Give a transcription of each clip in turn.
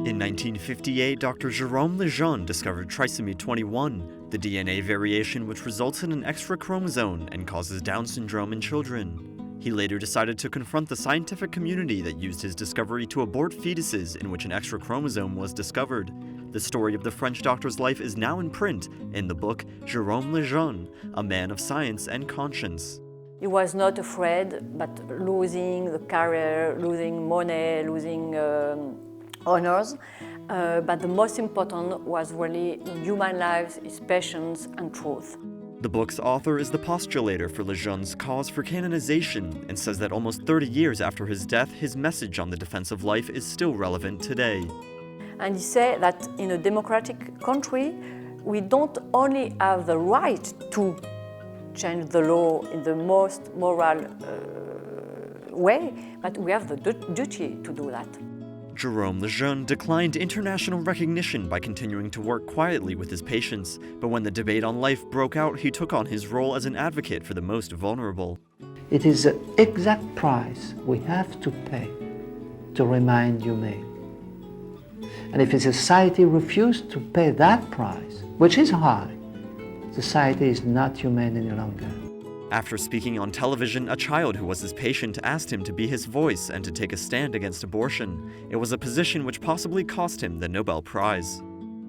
In 1958, Dr. Jérôme Lejeune discovered trisomy 21, the DNA variation which results in an extra chromosome and causes Down syndrome in children. He later decided to confront the scientific community that used his discovery to abort fetuses in which an extra chromosome was discovered. The story of the French doctor's life is now in print in the book Jérôme Lejeune, A Man of Science and Conscience. He was not afraid, but losing the career, losing money, losing honors. But the most important was really human lives, his patience and truth. The book's author is the postulator for Lejeune's cause for canonization and says that almost 30 years after his death, his message on the defense of life is still relevant today. And he said that in a democratic country, we don't only have the right to change the law in the most moral way, but we have the duty to do that. Jérôme Lejeune declined international recognition by continuing to work quietly with his patients, but when the debate on life broke out, he took on his role as an advocate for the most vulnerable. It is the exact price we have to pay to remain humane. And if a society refuses to pay that price, which is high, society is not humane any longer. After speaking on television, a child who was his patient asked him to be his voice and to take a stand against abortion. It was a position which possibly cost him the Nobel Prize.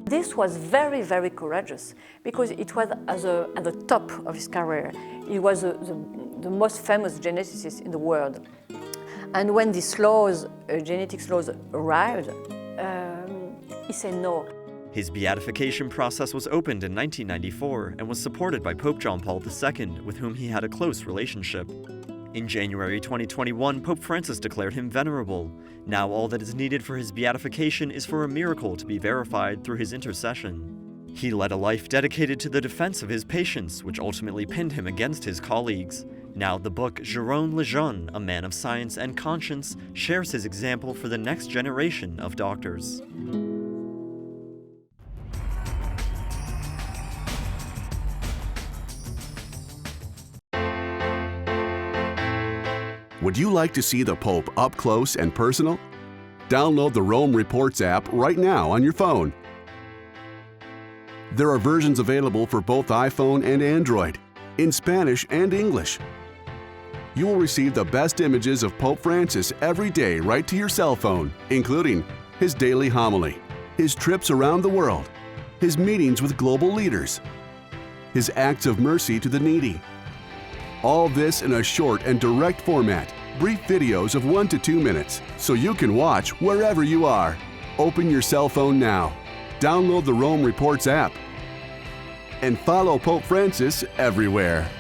This was very, very courageous because it was at the top of his career. He was the most famous geneticist in the world. And when these laws, genetics laws, arrived, he said no. His beatification process was opened in 1994 and was supported by Pope John Paul II, with whom he had a close relationship. In January 2021, Pope Francis declared him venerable. Now all that is needed for his beatification is for a miracle to be verified through his intercession. He led a life dedicated to the defense of his patients, which ultimately pinned him against his colleagues. Now the book Jérôme Lejeune, A Man of Science and Conscience, shares his example for the next generation of doctors. Would you like to see the Pope up close and personal? Download the Rome Reports app right now on your phone. There are versions available for both iPhone and Android, in Spanish and English. You will receive the best images of Pope Francis every day right to your cell phone, including his daily homily, his trips around the world, his meetings with global leaders, his acts of mercy to the needy. All this in a short and direct format, brief videos of 1 to 2 minutes, so you can watch wherever you are. Open your cell phone now, download the Rome Reports app, and follow Pope Francis everywhere.